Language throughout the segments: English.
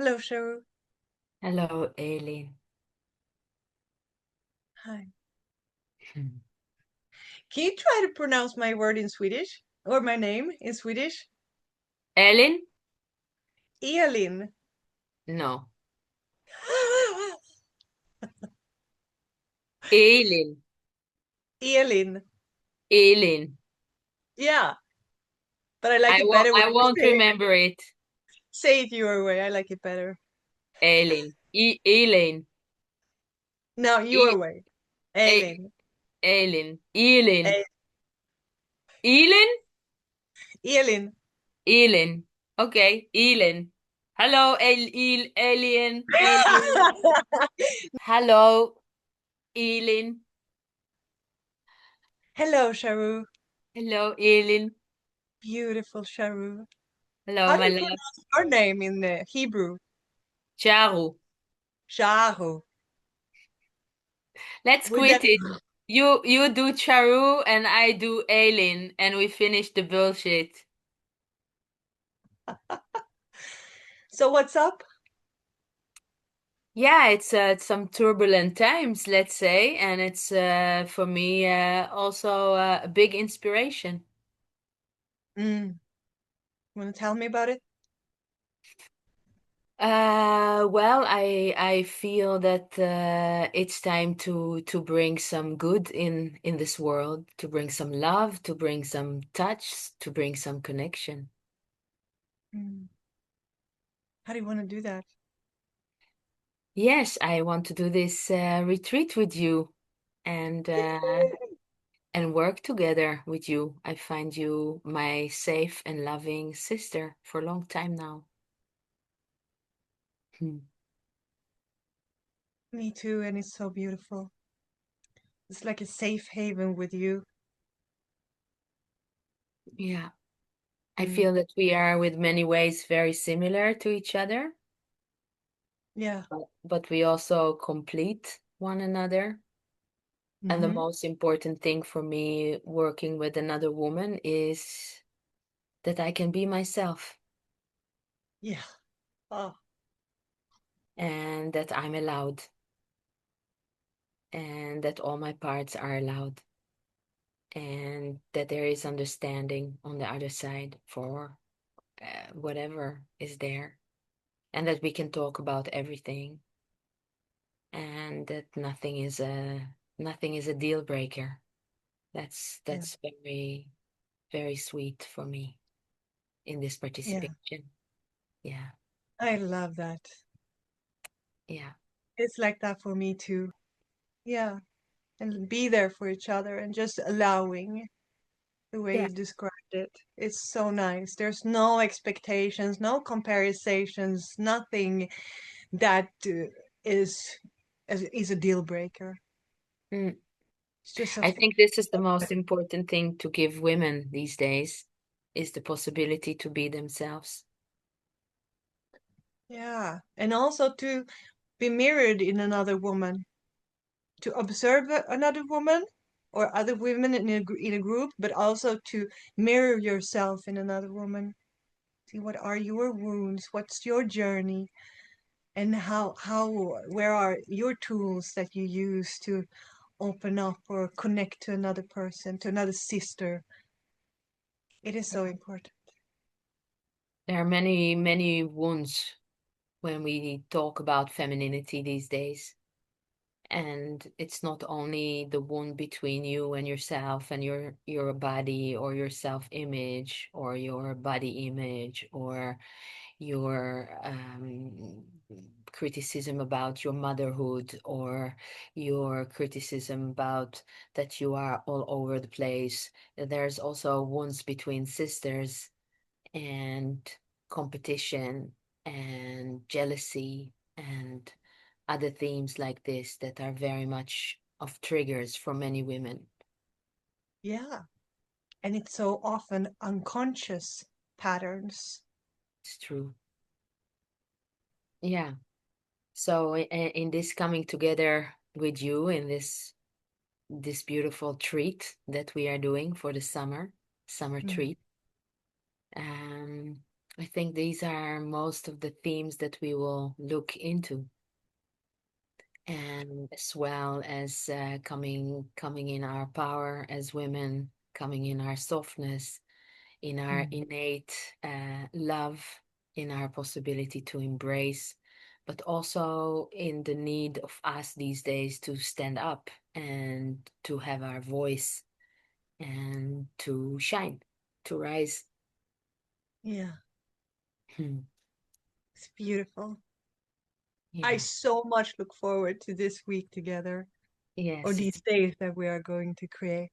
Hello, Charu. Hello, Elin. Hi. Can you try to pronounce my word in Swedish? Or my name in Swedish? Elin? Elin. No. Elin. Elin. Elin. Yeah, but I like I it won't better when I you won't remember it. say it your way. I like it better. Elin. Elin. No, E your way. e Elin. Elin. Elin. E- Elin? Elin. Elin. Okay, Elin. Hello, Alien. Alien. Hello, Elin. Hello, Charu. Hello, Elin. Beautiful Charu. Hello, How do my you love. pronounce your name in the Hebrew? Charu. Charu. Let's Would quit that it. You do Charu and I do Aileen and we finish the bullshit. so what's up? Yeah, it's some turbulent times, let's say, and it's for me also a big inspiration. Want to tell me about it? Well, I feel that it's time to bring some good in this world, to bring some love, to bring some touch, to bring some connection. Mm. How do you want to do that? Yes, I want to do this retreat with you and work together with you. I find you my safe and loving sister for a long time now. Hmm. Me too, and it's so beautiful. It's like a safe haven with you. Yeah, I Mm. feel that we are with many ways very similar to each other, Yeah. but we also complete one another. And the Mm-hmm. most important thing for me working with another woman is that I can be myself Yeah. Oh, and that I'm allowed and that all my parts are allowed and that there is understanding on the other side for whatever is there and that we can talk about everything and that nothing is a deal breaker. that's yeah. that's very very sweet for me in this Yeah. participation. Yeah. I love that. Yeah. It's like that for me too. Yeah. And be there for each other and just allowing the way Yeah. you described it. It's so nice. There's no expectations, no comparisons, nothing that is is a deal breaker. Mm. It's just so I think this is the most important thing to give women these days is the possibility to be themselves. yeah. And also to be mirrored in another woman, to observe another woman or other women in in a group, but also to mirror yourself in another woman. See what are your wounds, what's your journey, and how where are your tools that you use to open up or connect to another person, to another sister. It is so important. There are many, many wounds when we talk about femininity these days. And it's not only the wound between you and yourself and your body or your self-image or your body image or your criticism about your motherhood or your criticism about that you are all over the place. There's also wounds between sisters and competition and jealousy and other themes like this that are very much of triggers for many women. Yeah. And it's so often unconscious patterns. It's true. Yeah. So in this coming together with you in this beautiful treat that we are doing for the summer Mm. treat. Um, I think these are most of the themes that we will look into, and as well as coming in our power as women, coming in our softness, in our Mm. innate love, in our possibility to embrace, but also in the need of us these days to stand up and to have our voice and to shine, to rise. Yeah, Hmm. it's beautiful. I Yeah. so much look forward to this week together, or Yes, these days that we are going to create.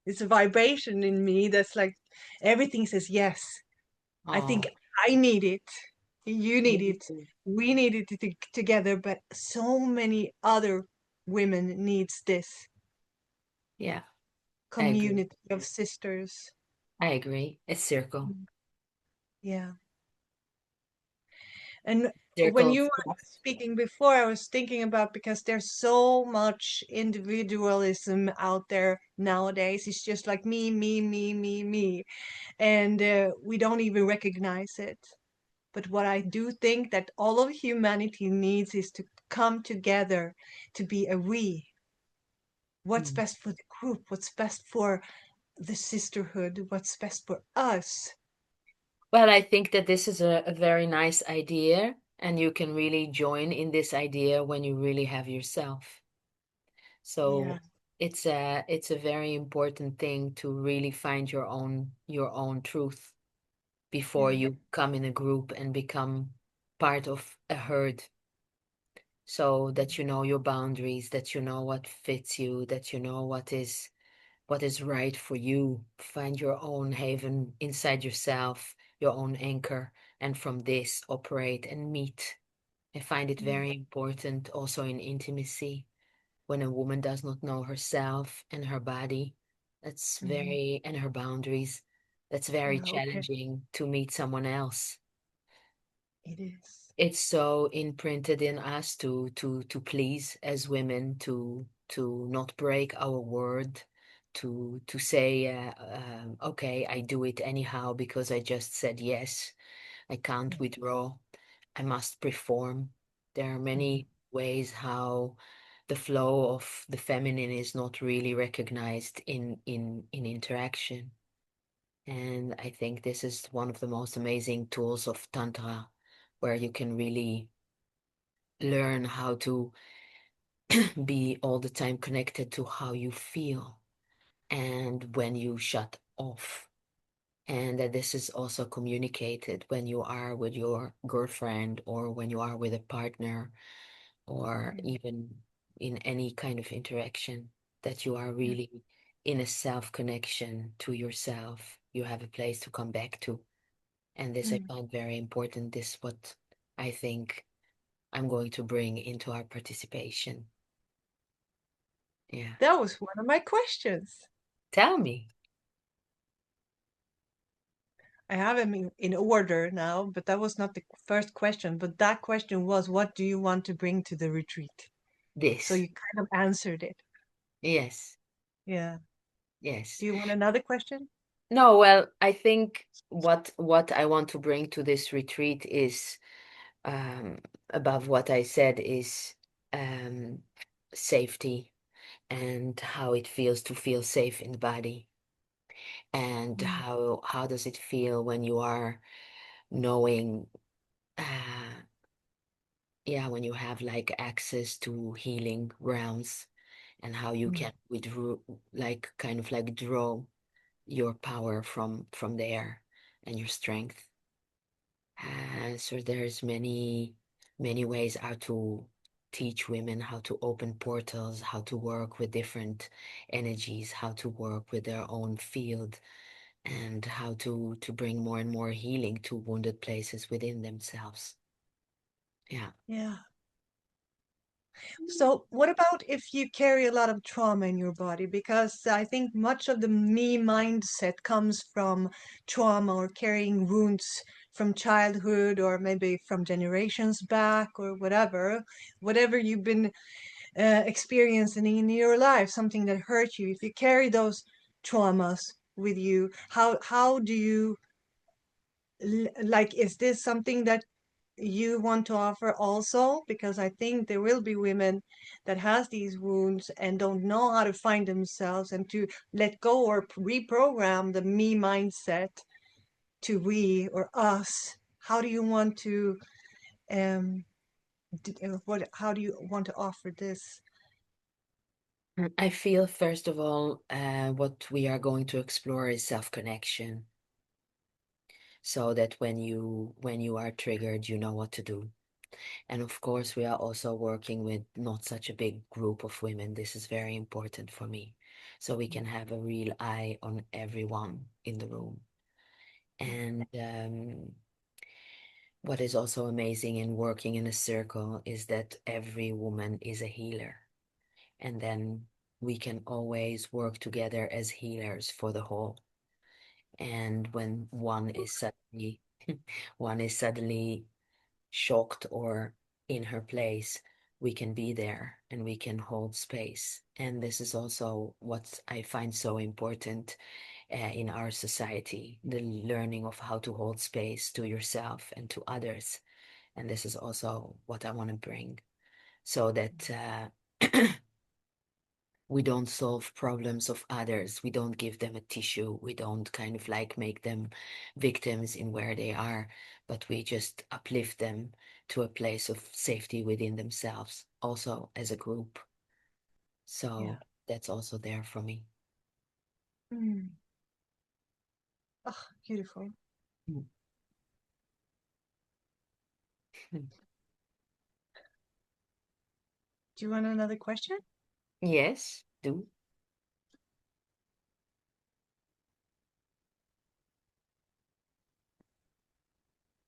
It's a vibration in me that's like everything says yes. I think oh, I need it. You need me it. too. We need it together, but so many other women needs this Yeah, I agree. community of sisters. I agree. It's circle. Mm. Yeah. And when Circle you of were trust. speaking before, I was thinking about because there's so much individualism out there nowadays. It's just like me, me, me, me, me. And we don't even recognize it. But what I do think that all of humanity needs is to come together to be a we. What's Mm. best for the group? What's best for the sisterhood? What's best for us? Well, I think that this is a very nice idea, and you can really join in this idea when you really have yourself. Yeah. So it's a very important thing to really find your own truth before Yeah. you come in a group and become part of a herd. So that you know your boundaries, that you know what fits you, that you know what is right for you. Find your own haven inside yourself, your own anchor, and from this operate and meet. I find it Yeah. very important also in intimacy when a woman does not know herself and her body. That's Hmm. very, and her boundaries. That's very Yeah. Okay. challenging to meet someone else. It is. It's so imprinted in us to please as women, to not break our word, to say okay, I do it anyhow because I just said yes. I can't withdraw. I must perform. There are Mhm. many ways how the flow of the feminine is not really recognized in interaction. And I think this is one of the most amazing tools of Tantra, where you can really learn how to be all the time connected to how you feel and when you shut off. And that this is also communicated when you are with your girlfriend or when you are with a partner or Yeah. even in any kind of interaction, that you are Yeah. really in a self connection to yourself. You have a place to come back to. And this I Mm. find very important. This is what I think I'm going to bring into our participation. Yeah. That was one of my questions. Tell me I have them in order now, but that was not the first question. But that question was, what do you want to bring to the retreat? So this. you kind of answered it. Yes. Yeah. Yes. Do you want another question? No, well, I think what I want to bring to this retreat is above what I said is um safety and how it feels to feel safe in the body and Mm. how does it feel when you are knowing uh yeah, when you have like access to healing realms and how you Mm. can withdraw, like kind of like draw your power from there and your strength. So there's many ways how to teach women how to open portals, how to work with different energies, how to work with their own field, and how to bring more and more healing to wounded places within themselves. Yeah. Yeah. So, what about if you carry a lot of trauma in your body? Because I think much of the me mindset comes from trauma or carrying wounds from childhood or maybe from generations back or whatever. Whatever you've been experiencing in your life, something that hurt you. If you carry those traumas, with you? How do you like, is this something that you want to offer also? Because I think there will be women that has these wounds and don't know how to find themselves and to let go or reprogram the me mindset to we or us. How do you want to um what how do you want to offer this? I feel, first of all, what we are going to explore is self-connection, so that when you are triggered, you know what to do. And of course, we are also working with not such a big group of women. This is very important for me, so we can have a real eye on everyone in the room. Yeah, And what is also amazing in working in a circle is that every woman is a healer. And then we can always work together as healers for the whole. And when one is suddenly shocked or in her place, we can be there and we can hold space. And this is also what I find so important in our society, the learning of how to hold space to yourself and to others. And this is also what I want to bring, so that we don't solve problems of others. We don't give them a tissue. We don't kind of like make them victims in where they are, but we just uplift them to a place of safety within themselves, also as a group. yeah. So that's also there for me. Mm. Oh, beautiful. Mm. Do you want another question? Yes, do.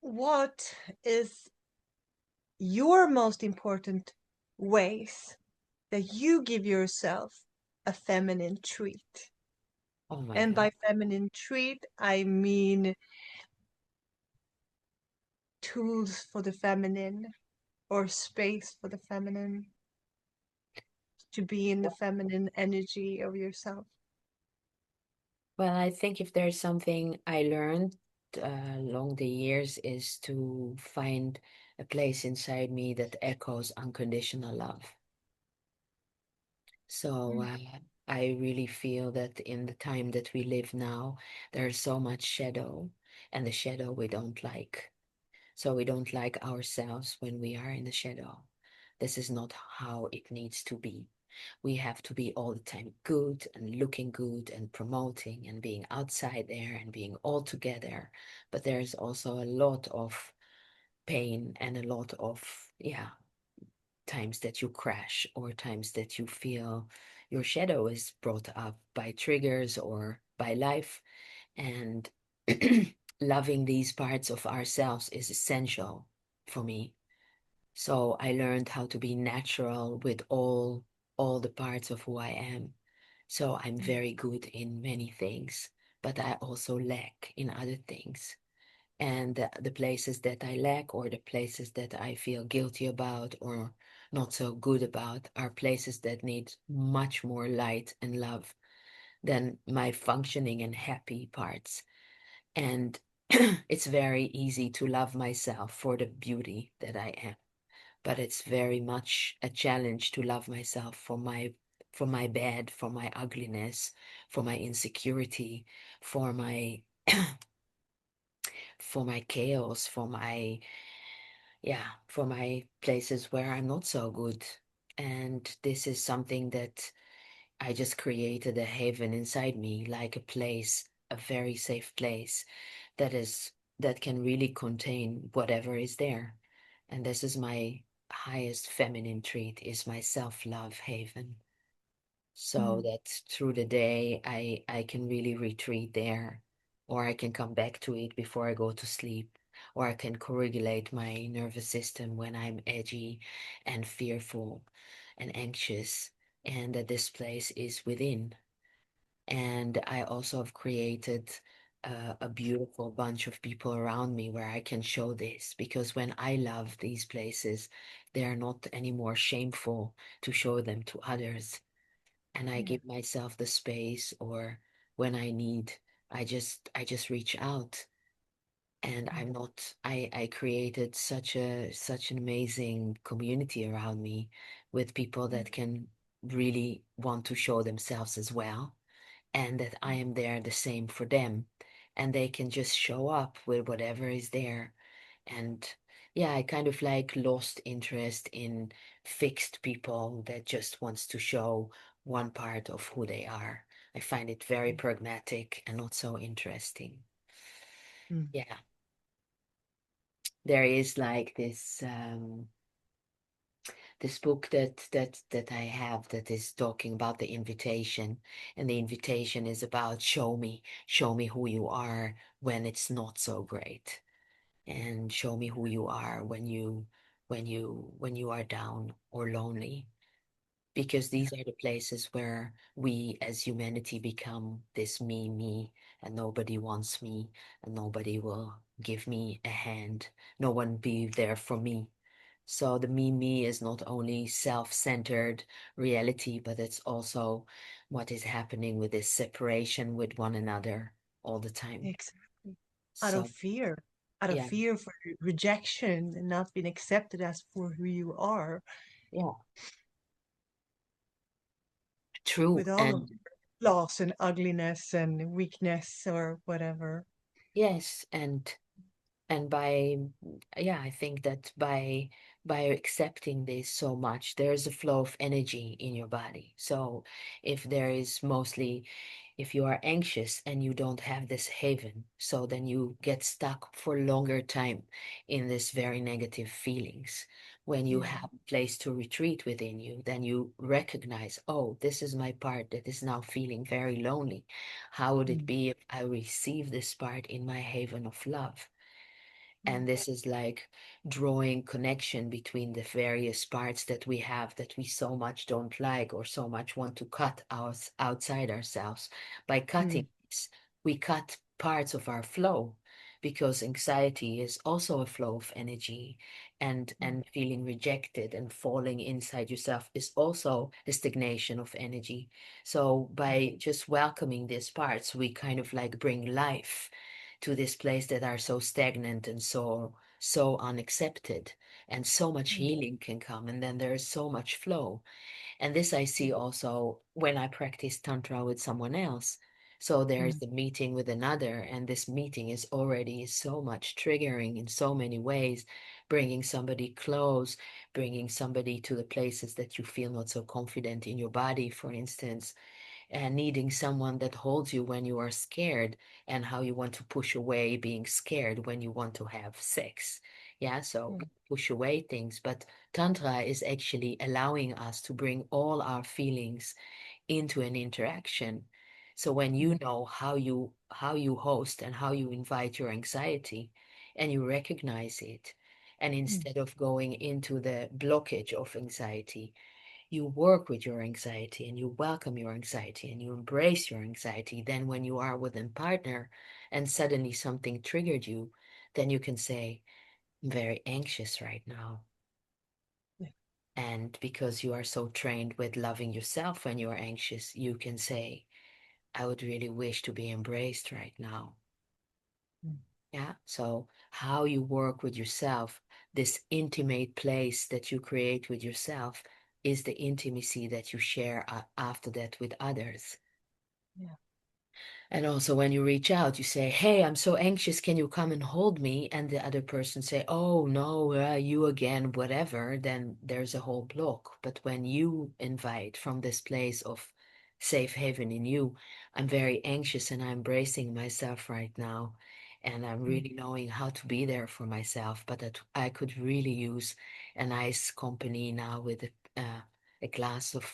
What is your most important ways that you give yourself a feminine treat? Oh my And God. by feminine treat, I mean tools for the feminine or space for the feminine to be in the feminine energy of yourself. Well, I think if there's something I learned along the years is to find a place inside me that echoes unconditional love. So Mm, I really feel that in the time that we live now, there's so much shadow, and the shadow we don't like. So we don't like ourselves when we are in the shadow. This is not how it needs to be. We have to be all the time good and looking good and promoting and being outside there and being all together. But there's also a lot of pain and a lot of, yeah, times that you crash or times that you feel your shadow is brought up by triggers or by life. And loving these parts of ourselves is essential for me. So I learned how to be natural with all the parts of who I am. So I'm mm, very good in many things, but I also lack in other things. And the places that I lack or the places that I feel guilty about or not so good about are places that need much more light and love than my functioning and happy parts. And it's very easy to love myself for the beauty that I am, but it's very much a challenge to love myself for my bad, for my ugliness, for my insecurity, for my for my chaos, for my places where I'm not so good. And this is something that I just created a haven inside me, like a place, a very safe place that is that can really contain whatever is there. And this is my highest feminine trait is my self-love haven. So mm, that through the day I can really retreat there, or I can come back to it before I go to sleep, or I can co-regulate my nervous system when I'm edgy and fearful and anxious, and that this place is within. And I also have created a beautiful bunch of people around me where I can show this, because when I love these places, they are not anymore shameful to show them to others. And I yeah. give myself the space or when I need, I just reach out. And mm, I'm not, I created such an amazing community around me with people mm, that can really want to show themselves as well, and that I am there the same for them, and they can just show up with whatever is there. And yeah, I kind of like lost interest in fixed people that just wants to show one part of who they are. I find it very pragmatic and not so interesting. mm, Yeah, there is like this book that I have that is talking about the invitation, and the invitation is about show me who you are when it's not so great, and show me who you are when you are down or lonely, because yeah, these are the places where we as humanity become this me, and nobody wants me, and nobody will give me a hand, no one be there for me. So the me is not only self-centered reality, but it's also what is happening with this separation with one another all the time. exactly. Out of So fear, out of yeah, fear for rejection and not being accepted as for who you are, yeah, true. with all of And the flaws and ugliness and weakness or whatever. yes, and by yeah, I think that by accepting this so much, there's a flow of energy in your body. So if there is mostly, if you are anxious and you don't have this haven, so then you get stuck for longer time in this very negative feelings. When you Yeah. have a place to retreat within you, then you recognize, oh, this is my part that is now feeling very lonely. How would it Mm, be if I receive this part in my haven of love? mm, And this is like drawing connection between the various parts that we have that we so much don't like or so much want to cut outside ourselves. By cutting mm, this, we cut parts of our flow, because anxiety is also a flow of energy, mm, and feeling rejected and falling inside yourself is also a stagnation of energy. So by just welcoming these parts, we kind of like bring life to this place that are so stagnant and so unaccepted, and so much mm, healing can come, and then there is so much flow. And this I see also when I practice tantra with someone else. So there's mm, the meeting with another, and this meeting is already so much triggering in so many ways, bringing somebody close, bringing somebody to the places that you feel not so confident in your body, for instance, and needing someone that holds you when you are scared, and how you want to push away being scared when you want to have sex. Yeah, so mm, push away things. But Tantra is actually allowing us to bring all our feelings into an interaction. So when mm, you know how you host and how you invite your anxiety, and you recognize it, and mm, instead of going into the blockage of anxiety, you work with your anxiety and you welcome your anxiety and you embrace your anxiety. Then, when you are with a partner and suddenly something triggered you, then you can say, I'm very anxious right now. yeah, And because you are so trained with loving yourself when you are anxious, you can say, I would really wish to be embraced right now. mm, Yeah. So, how you work with yourself, this intimate place that you create with yourself, is the intimacy that you share after that with others. yeah, And also when you reach out, you say, hey, I'm so anxious. Can you come and hold me? And the other person say, oh, no, you again, whatever. Then there's a whole block. But when you invite from this place of safe haven in you, I'm very anxious and I'm embracing myself right now. And I'm mm, really knowing how to be there for myself. But that I could really use a nice company now with a glass of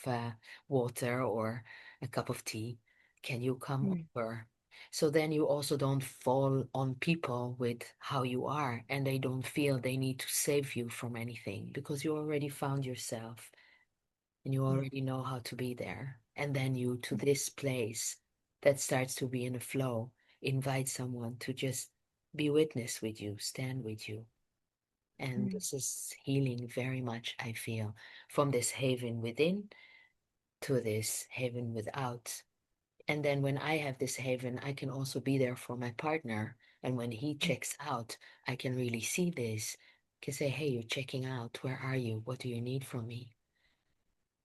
water or a cup of tea. Can you come mm, over? So then you also don't fall on people with how you are, and they don't feel they need to save you from anything, because you already found yourself and you yeah, already know how to be there. And then you, to this place that starts to be in a flow, invite someone to just be witness with you, stand with you. And mm, this is healing very much, I feel, from this haven within to this haven without. And then when I have this haven, I can also be there for my partner. And when he checks out, I can really see this. I can say, hey, you're checking out. Where are you? What do you need from me?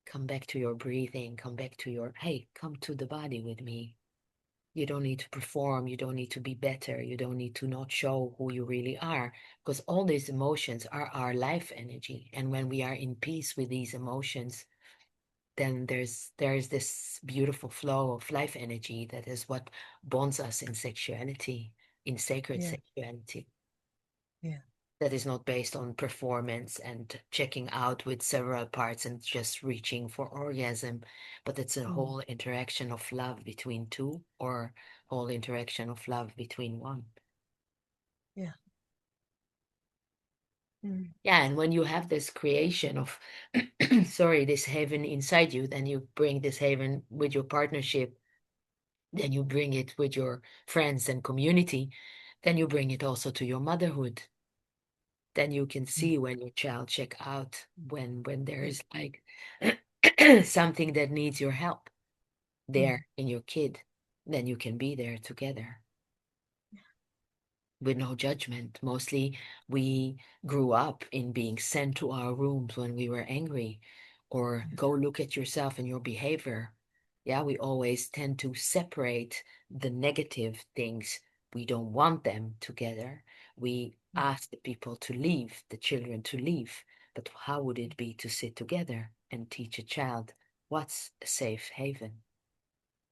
Come back to your breathing. Come back to your, hey, come to the body with me. You don't need to perform. You don't need to be better. You don't need to not show who you really are, because all these emotions are our life energy. And when we are in peace with these emotions, then there's this beautiful flow of life energy that is what bonds us in sexuality, in sacred Yeah. sexuality. Yeah. That is not based on performance and checking out with several parts and just reaching for orgasm, but it's a Mm. whole interaction of love between two, or whole interaction of love between one. Yeah. Mm. Yeah, and when you have this creation of, sorry, this haven inside you, then you bring this haven with your partnership, then you bring it with your friends and community, then you bring it also to your motherhood. Then you can Mm. see when your child check out, when there is like something that needs your help Mm. there in your kid, then you can be there together with no judgment. Mostly we grew up in being sent to our rooms when we were angry, or go look at yourself and your behavior. Yeah, we always tend to separate the negative things. We don't want them together. We Mm. ask the people to leave, the children to leave. But how would it be to sit together and teach a child what's a safe haven?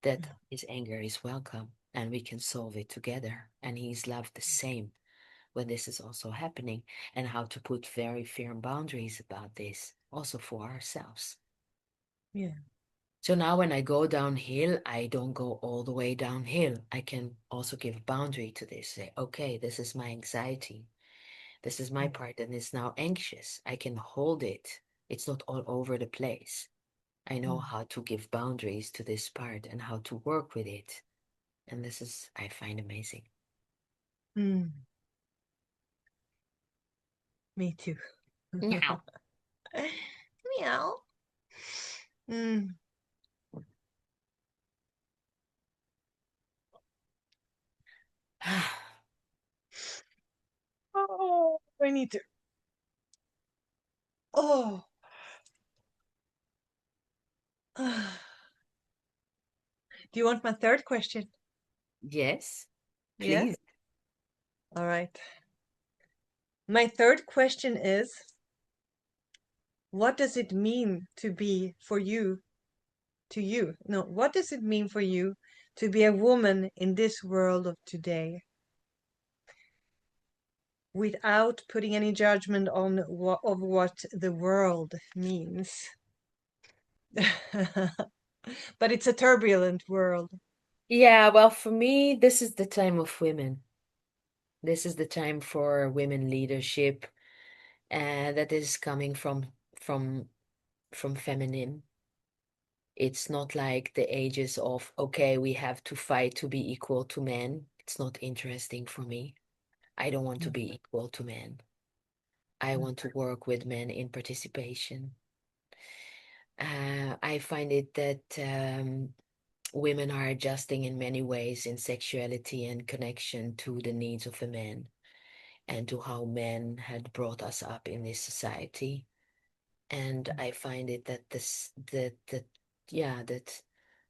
That Yeah. his anger is welcome and we can solve it together. And he's loved the same when this is also happening, and how to put very firm boundaries about this also for ourselves. Yeah. So now when I go downhill, I don't go all the way downhill. I can also give boundary to this. Say, okay, this is my anxiety. This is my Mm. part and it's now anxious. I can hold it. It's not all over the place. I know Mm. how to give boundaries to this part and how to work with it. And this is, I find amazing. Mm. Me too. Meow. Meow. Mm. Oh, I need to. Oh. Do you want my third question? Yes, Yeah? please. All right. My third question is, what does it mean to be for you, to you? No, what does it mean for you to be a woman in this world of today? Without putting any judgment on what the world means. But it's a turbulent world. Yeah, well, for me, this is the time of women. This is the time for women leadership, and that is coming from from feminine. It's not like the ages of, okay, we have to fight to be equal to men. It's not interesting for me. I don't want to Mm. be equal to men. I Mm. want to work with men in participation. I find it that women are adjusting in many ways in sexuality and connection to the needs of a man and to how men had brought us up in this society. And I find it that that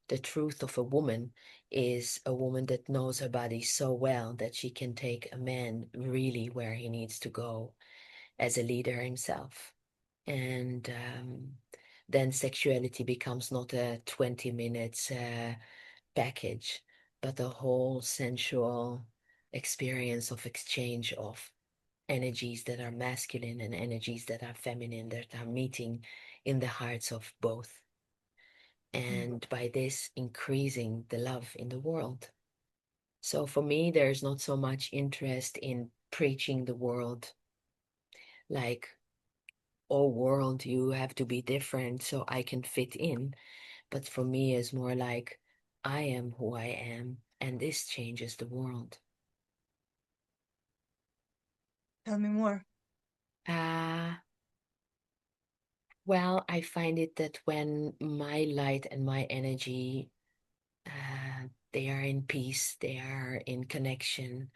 the truth of a woman is a woman that knows her body so well that she can take a man really where he needs to go as a leader himself. And then sexuality becomes not a 20 minutes package, but a whole sensual experience of exchange of energies that are masculine and energies that are feminine that are meeting in the hearts of both. Mm. And by this, increasing the love in the world. So for me, there's not so much interest in preaching the world like, oh, world, you have to be different so I can fit in. But for me, it's more like, I am who I am, and this changes the world. Tell me more. Ah, well, I find it that when my light and my energy They are in peace, they are in connection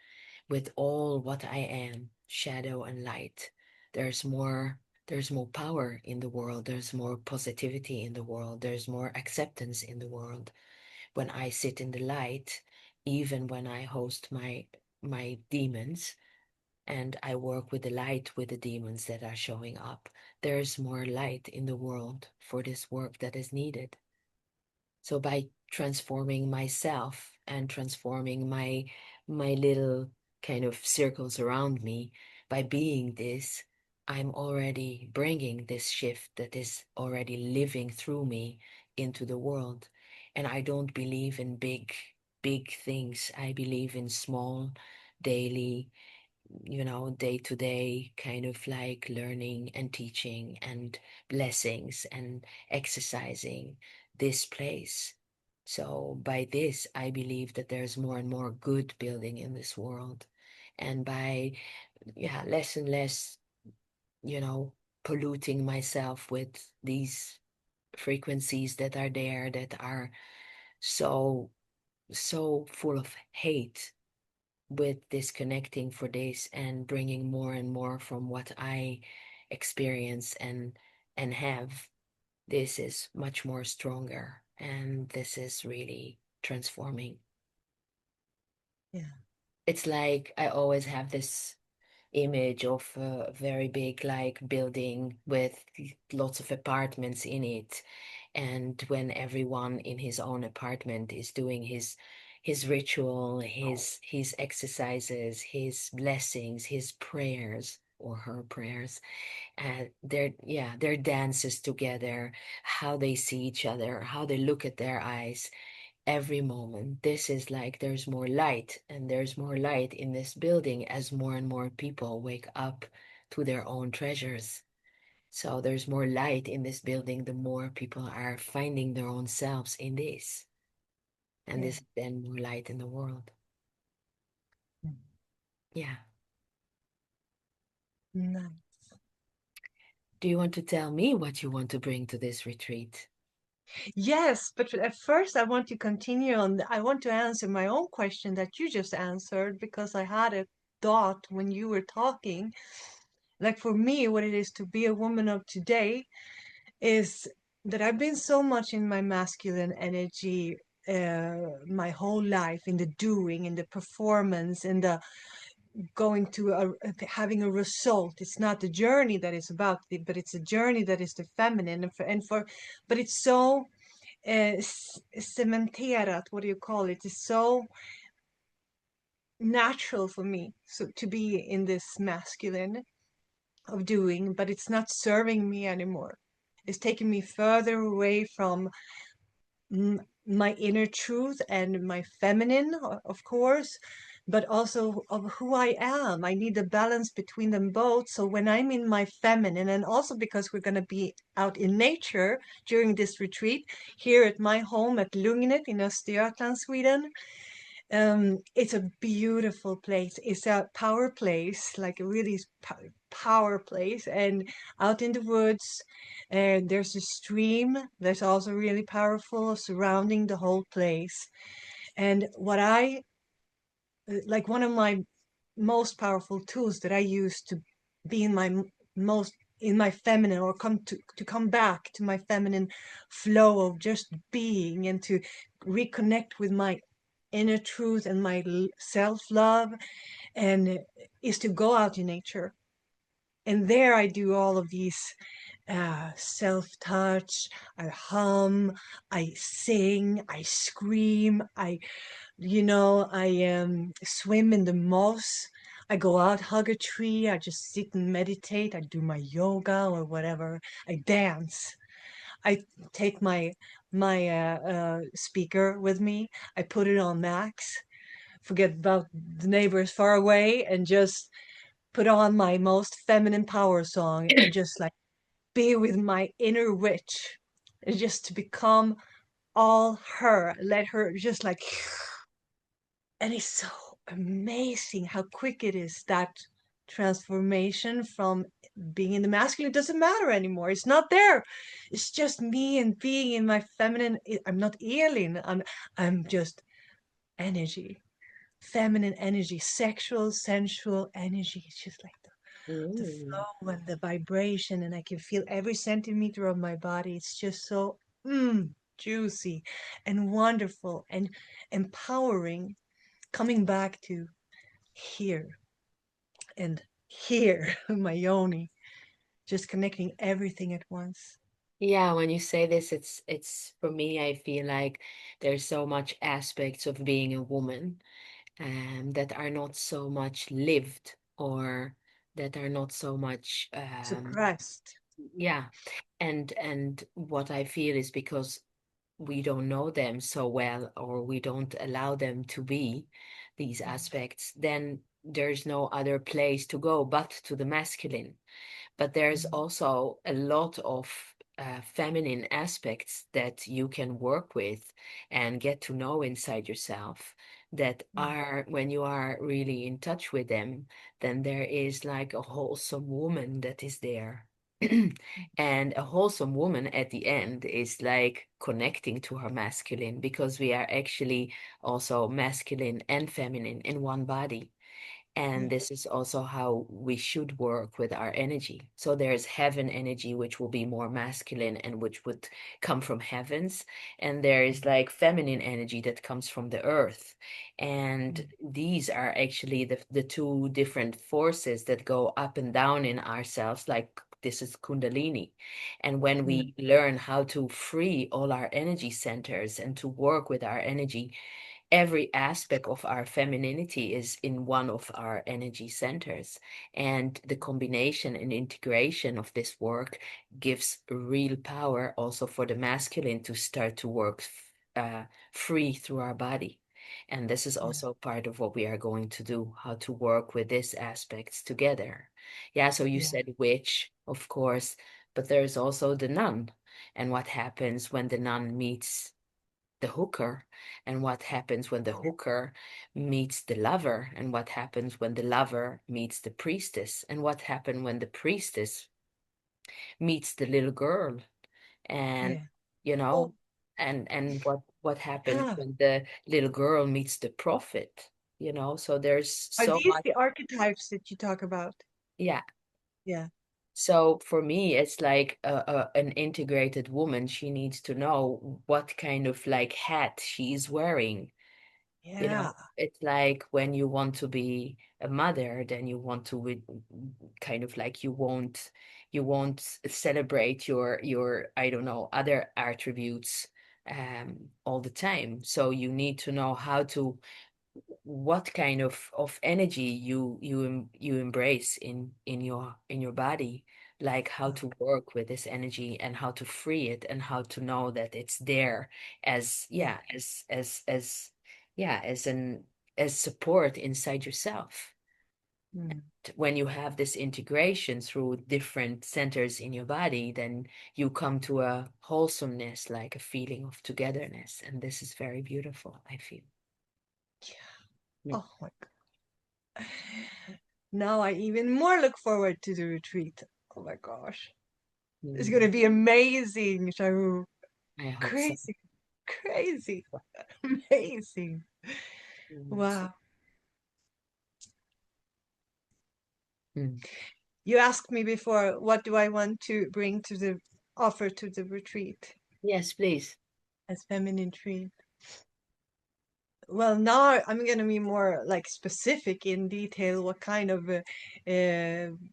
with all what I am, shadow and light. There's more there's more power in the world, there's more positivity in the world, there's more acceptance in the world. When I sit in the light, even when I host my demons and I work with the light with the demons that are showing up, there's more light in the world for this work that is needed. So by transforming myself and transforming my little kind of circles around me, by being this, I'm already bringing this shift that is already living through me into the world. And I don't believe in big things. I believe in small, daily, day to day kind of like learning and teaching and blessings and exercising this place. So by this, I believe that there's more and more good building in this world. And by, yeah, less and less, you know, polluting myself with these frequencies that are there that are so, so full of hate, with disconnecting for this and bringing more and more from what I experience and have. This is much more stronger, and this is really transforming. Yeah. It's like I always have this image of a very big like building with lots of apartments in it, and when everyone in his own apartment is doing his ritual, his exercises, his blessings, his prayers or her prayers, and their dances together, how they see each other, how they look at their eyes every moment. This is like there's more light, and there's more light in this building as more and more people wake up to their own treasures. So there's more light in this building, the more people are finding their own selves in this. And Yeah. this is then more light in the world. Mm. Yeah. Nice. Do you want to tell me what you want to bring to this retreat? Yes, but at first I want to continue on. I want to answer my own question that you just answered because I had a thought when you were talking. Like for me, what it is to be a woman of today is that I've been so much in my masculine energy my whole life, in the doing, in the performance, in the going to having a result. It's not the journey that is about it, but it's a journey that is the feminine, but it's so cementerat, what do you call it? It's so natural for me so to be in this masculine of doing, but it's not serving me anymore. It's taking me further away from my inner truth and my feminine, of course, but also of who I am. I need a balance between them both. So when I'm in my feminine, and also because we're going to be out in nature during this retreat here at my home at Lugnet in Östergötland, Sweden, it's a beautiful place. It's a power place, like a really power place, and out in the woods. And there's a stream that's also really powerful surrounding the whole place. And what I like, one of my most powerful tools that I use to be in my most in my feminine, or come back to my feminine flow of just being, and to reconnect with my inner truth and my self-love, and is to go out in nature. And there I do all of these self-touch. I hum, I sing, I scream, I swim in the moss. I go out, hug a tree. I just sit and meditate. I do my yoga or whatever. I dance. I take my speaker with me. I put it on max. Forget about the neighbors far away, and just put on my most feminine power song, and just like be with my inner witch, and just to become all her. Let her just like, and it's so amazing how quick it is, that transformation from being in the masculine. It doesn't matter anymore. It's not there. It's just me and being in my feminine. I'm not Elin. I'm just energy, feminine energy, sexual, sensual energy. It's just like the Mm. flow and the vibration, and I can feel every centimeter of my body. It's just so juicy and wonderful and empowering. Coming back to here and here, my yoni, just connecting everything at once. Yeah, when you say this, it's for me, I feel like there's so much aspects of being a woman that are not so much lived or that are not so much Suppressed. yeah. And what I feel is because we don't know them so well or we don't allow them to be these aspects, then there's no other place to go but to the masculine. But there's Mm, also a lot of feminine aspects that you can work with and get to know inside yourself that mm, are, when you are really in touch with them, then there is like a wholesome woman that is there. And a wholesome woman at the end is like connecting to her masculine because we are actually also masculine and feminine in one body. And yeah, this is also how we should work with our energy. So there's heaven energy, which will be more masculine and which would come from heavens. And there is like feminine energy that comes from the earth. And mm, these are actually the two different forces that go up and down in ourselves, like this is Kundalini. And when mm, we learn how to free all our energy centers and to work with our energy, every aspect of our femininity is in one of our energy centers. And the combination and integration of this work gives real power also for the masculine to start to work uh, free through our body. And this is yeah, also part of what we are going to do, how to work with these aspects together. Yeah, so you yeah, said witch, of course, but there's also the nun. And what happens when the nun meets the hooker, and what happens when the hooker meets the lover, and what happens when the lover meets the priestess, and what happens when the priestess meets the little girl, and yeah. you Oh, know, and what happens yeah. when the little girl meets the prophet, you know, so there's Are so these much. the archetypes that you talk about? Yeah. Yeah, So for me, it's like an integrated woman. She needs to know what kind of like hat she's wearing. You yeah, know, it's like when you want to be a mother, then you want to kind of like you won't celebrate your I don't know other attributes all the time. So you need to know how to what kind of energy you embrace in your body, like how uh, to work with this energy and how to free it and how to know that it's there as yeah. yeah as yeah as support inside yourself. Mm, When you have this integration through different centers in your body, then you come to a wholesomeness, like a feeling of togetherness, and this is very beautiful, I feel. yeah. Mm. Oh my God. Now I even more look forward to the retreat. Oh my gosh. It's gonna Mm. be amazing, Charu. I hope so. Crazy, crazy, amazing. Mm. Wow. Mm. You asked me before, what do I want to bring to the offer to the retreat Yes, please. as feminine treat? Well, now I'm gonna be more like specific in detail what kind of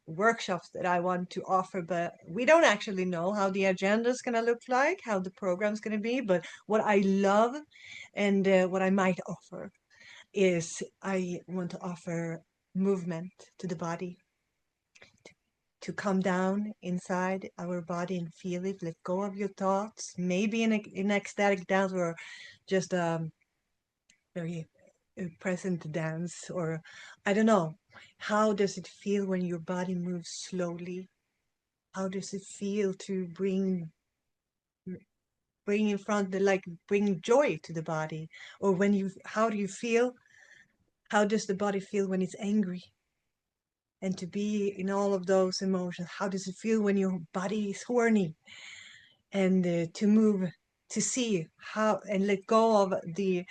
workshops that I want to offer, but we don't actually know how the agenda is gonna look like, how the program's gonna be. But what I love and what I might offer is I want to offer movement to the body, to come down inside our body and feel it, let go of your thoughts, maybe in ecstatic dance or just very present dance, or I don't know. How does it feel when your body moves slowly? How does it feel to bring in front the like bring joy to the body? Or when you how do you feel? How does the body feel when it's angry? And to be in all of those emotions, how does it feel when your body is horny? And to move to see how and let go of the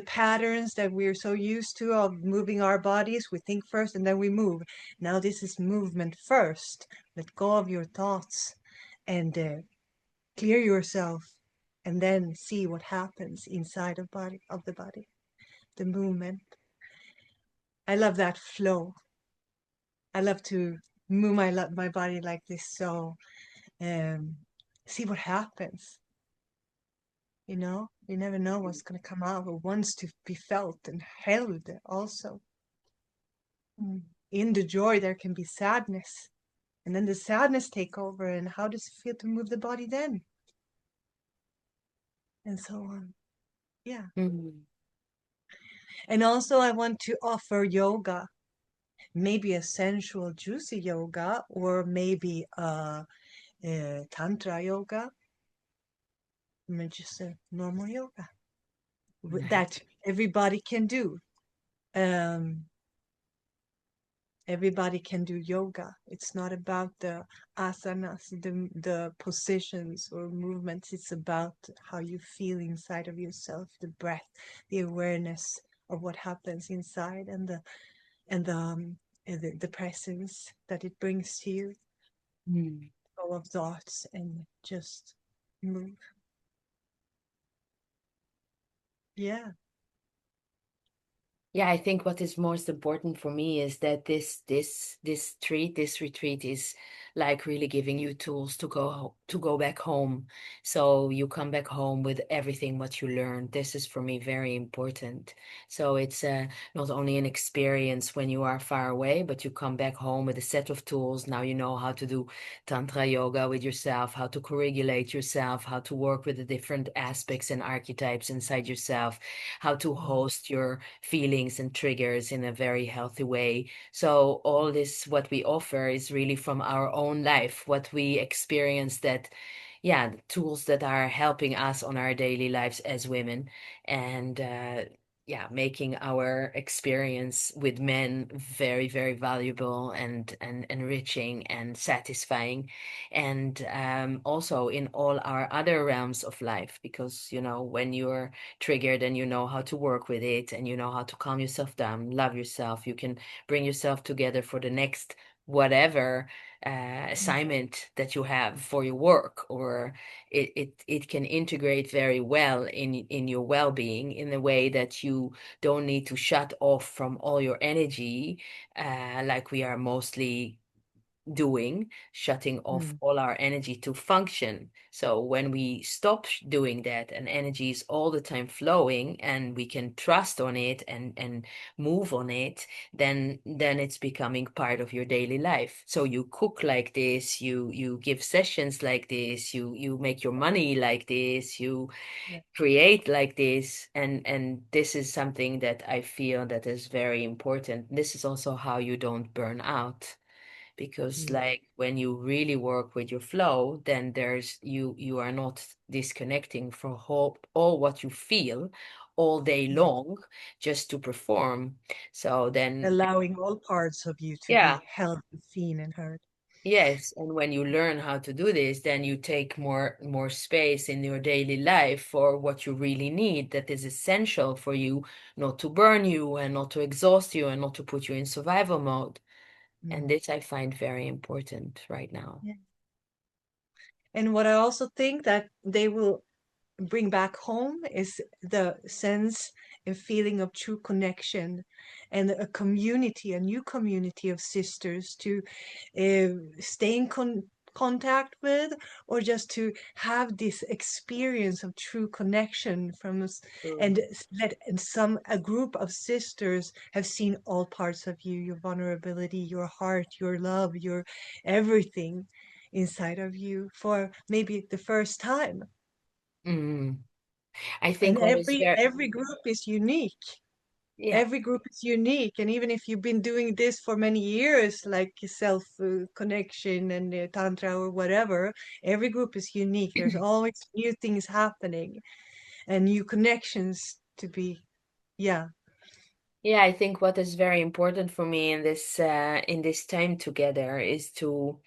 patterns that we're so used to of moving our bodies. We think first and then we move. Now this is movement first. Let go of your thoughts and clear yourself, and then see what happens inside of the body, the movement. I love that flow. I love to move my body like this. So um, see what happens. You never know what's going to come out or wants to be felt and held also. Mm. In the joy, there can be sadness. And then the sadness take over. And how does it feel to move the body then? And so on. Yeah. Mm. And also, I want to offer yoga, maybe a sensual, juicy yoga, or maybe a tantra yoga, maybe just a normal yoga that everybody can do. Um, Everybody can do yoga. It's not about the asanas, the positions or movements. It's about how you feel inside of yourself, the breath, the awareness of what happens inside, and the presence that it brings to you, Mm. all of thoughts, and just move. Yeah. Yeah, I think what is most important for me is that this retreat is like really giving you tools to go back home. So you come back home with everything what you learned. This is for me very important. So it's not only an experience when you are far away, but you come back home with a set of tools. Now you know how to do tantra yoga with yourself, how to co-regulate yourself, how to work with the different aspects and archetypes inside yourself, how to Mm. host your feelings and triggers in a very healthy way. So all this, what we offer is really from our own life, what we experience that, yeah, the tools that are helping us on our daily lives as women. And yeah, making our experience with men very, very valuable and enriching and satisfying. And also in all our other realms of life, because, you know, when you're triggered and you know how to work with it and you know how to calm yourself down, love yourself, you can bring yourself together for the next whatever Mm. assignment that you have for your work, or it can integrate very well in your well-being in a way that you don't need to shut off from all your energy, like we are mostly doing, shutting off Mm. all our energy to function. So when we stop doing that and energy is all the time flowing and we can trust on it and move on it, then it's becoming part of your daily life. So you cook like this, you give sessions like this, you make your money like this, you Yeah. create like this, and this is something that I feel that is very important. This is also how you don't burn out, because Mm. like when you really work with your flow, then there's you are not disconnecting from all what you feel all day Mm. long just to perform. So then, Allowing all parts of you to yeah, be held, seen, and heard. yes, and when you learn how to do this, then you take more space in your daily life for what you really need, that is essential for you, not to burn you and not to exhaust you and not to put you in survival mode. And Mm. this I find very important right now. Yeah. And what I also think that they will bring back home is the sense and feeling of true connection and a community, a new community of sisters to stay in contact with, or just to have this experience of true connection from us, and let and some a group of sisters have seen all parts of you, your vulnerability, your heart, your love, your everything inside of you for maybe the first time. Mm. I And think what is very, every group is unique. yeah, Every group is unique, and even if you've been doing this for many years, like self connection and tantra or whatever, every group is unique. There's always new things happening and new connections to be. Yeah. yeah, I think what is very important for me in this time together is to,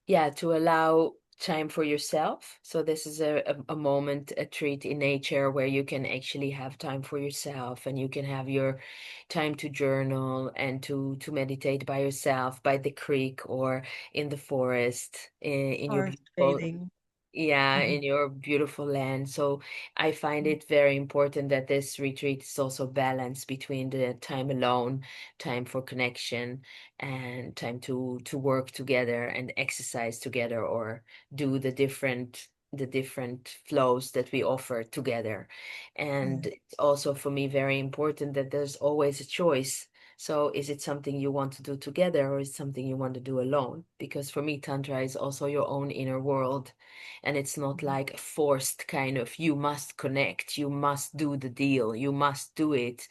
yeah, to allow time for yourself. So this is a moment, a treat in nature where you can actually have time for yourself and you can have your time to journal and to meditate by yourself by the creek or in the forest in your Forest beautiful bathing. yeah, in your beautiful land. So I find it very important that this retreat is also balanced between the time alone, time for connection, and time to work together and exercise together or do the different flows that we offer together. And Mm, it's also for me very important that there's always a choice. So is it something you want to do together or is it something you want to do alone? Because for me, Tantra is also your own inner world, and it's not mm, like a forced kind of you must connect, you must do the deal, you must do it.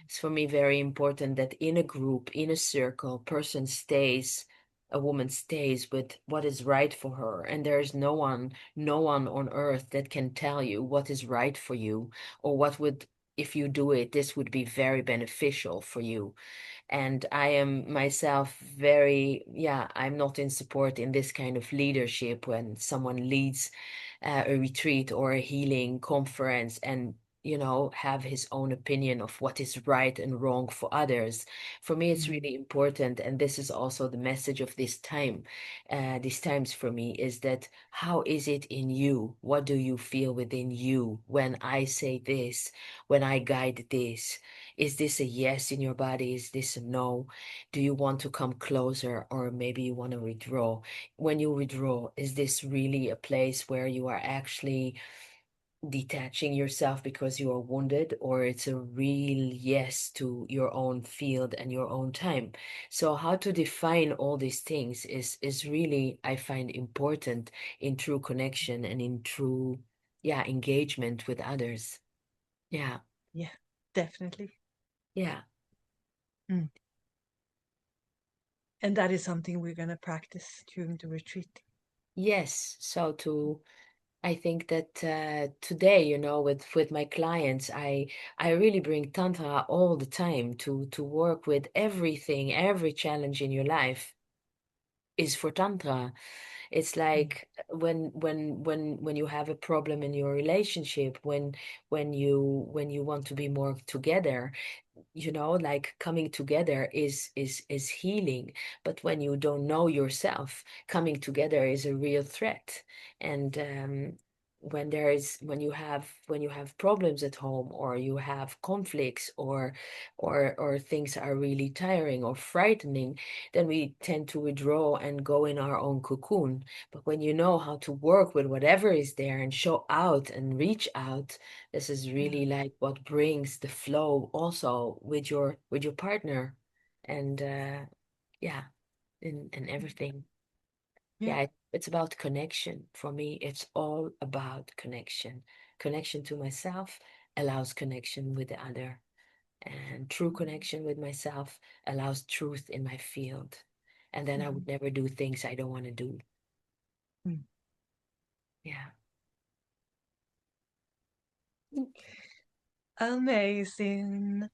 It's for me very important that in a group, in a circle, a woman stays with what is right for her, and there's no one on earth that can tell you what is right for you or what would, if you do it, this would be very beneficial for you. And I am myself very, yeah, I'm not in support in this kind of leadership when someone leads a retreat or a healing conference and have his own opinion of what is right and wrong for others. For me, it's mm, really important, and this is also the message of these times for me, is that how is it in you? What do you feel within you when I say this, when I guide this? Is this a yes in your body? Is this a no? Do you want to come closer or maybe you want to withdraw? When you withdraw, is this really a place where you are actually detaching yourself because you are wounded, or it's a real yes to your own field and your own time? So how to define all these things is really, I find, important in true connection and in true, yeah, engagement with others. Yeah, yeah, definitely. yeah. Mm. And that is something we're going to practice during the retreat. Yes, so I think that today, with my clients, I really bring tantra all the time to work with everything, every challenge in your life is for tantra. It's Mm, like when you have a problem in your relationship, when you want to be more together, like coming together is healing. But when you don't know yourself, coming together is a real threat. And when you have problems at home, or you have conflicts, or things are really tiring or frightening, then we tend to withdraw and go in our own cocoon. But when you know how to work with whatever is there and show out and reach out, this is yeah, really like what brings the flow also with your partner. And yeah, and everything. yeah, Yeah, it's about connection. For me, it's all about connection. Connection to myself allows connection with the other. And true connection with myself allows truth in my field. And then I would mhm, never do things I don't want to do. mm. Yeah. Amazing.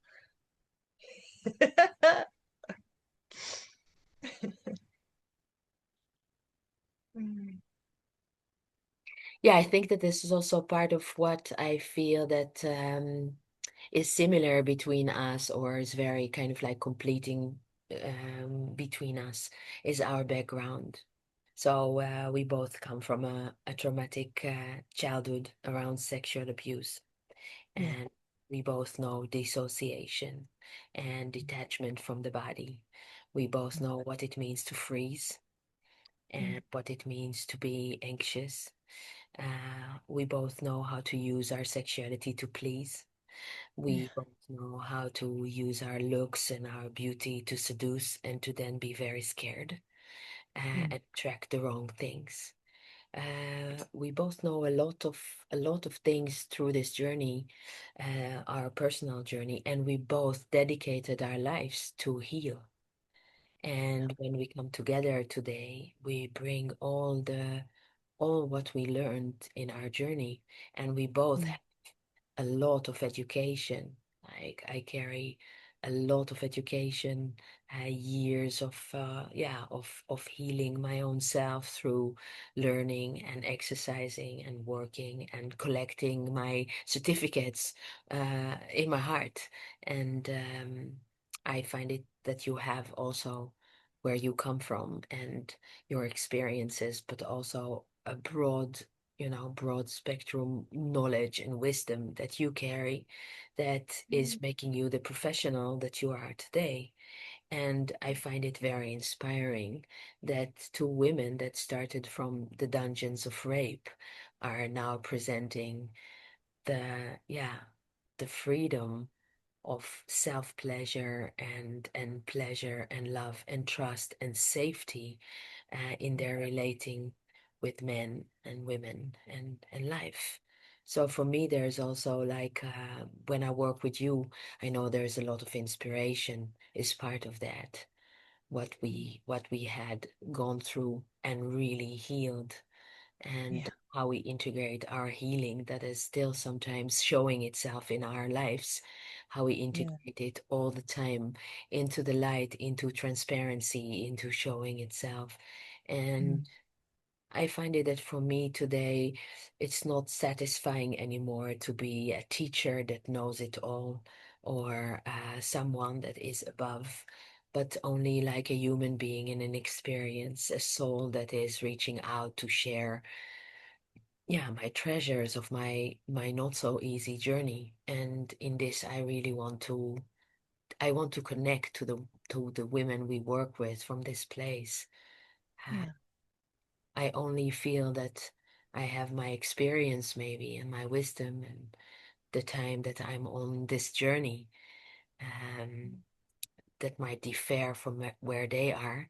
Mm, Yeah, I think that this is also part of what I feel that is similar between us, or is very kind of like completing between us, is our background. So we both come from a traumatic childhood around sexual abuse, yeah, and we both know dissociation and detachment from the body. We both know what it means to freeze mm, and what it means to be anxious. We both know how to use our sexuality to please. yeah, We both know how to use our looks and our beauty to seduce and to then be very scared mm, and attract the wrong things. We both know a lot of things through this journey, our personal journey, and we both dedicated our lives to heal. And when we come together today, we bring all what we learned in our journey, and we both mm, have a lot of education. Like I carry a lot of education, years of of healing my own self through learning and exercising and working and collecting my certificates in my heart. And I find it that you have also where you come from and your experiences, but also a broad, broad spectrum knowledge and wisdom that you carry that is Mm. making you the professional that you are today. And I find it very inspiring that two women that started from the dungeons of rape are now presenting the, the freedom of self-pleasure and pleasure and love and trust and safety in their relating with men and women and life. So for me, there's also like when I work with you, I know there's a lot of inspiration is part of that. What we had gone through and really healed, Yeah, and how we integrate our healing that is still sometimes showing itself in our lives, how we yeah, integrate it all the time into the light, into transparency, into showing itself. mm, And I find it that for me today, it's not satisfying anymore to be a teacher that knows it all or someone that is above, but only like a human being in an experience, a soul that is reaching out to share, my treasures of my not so easy journey. And in this, I want to connect to the women we work with from this place. Uh, yeah, I only feel that I have my experience maybe and my wisdom and the time that I'm on this journey, um, that might differ from where they are,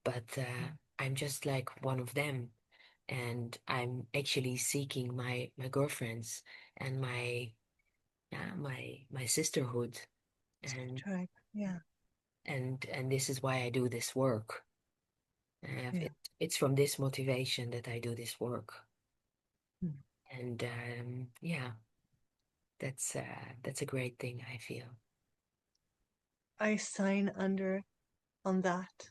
but I'm just like one of them, and I'm actually seeking my girlfriends and my sisterhood, and tribe. Yeah, and this is why I do this work. I have yeah. it's from this motivation that I do this work. Mm. And that's a great thing, I feel. I sign under on that.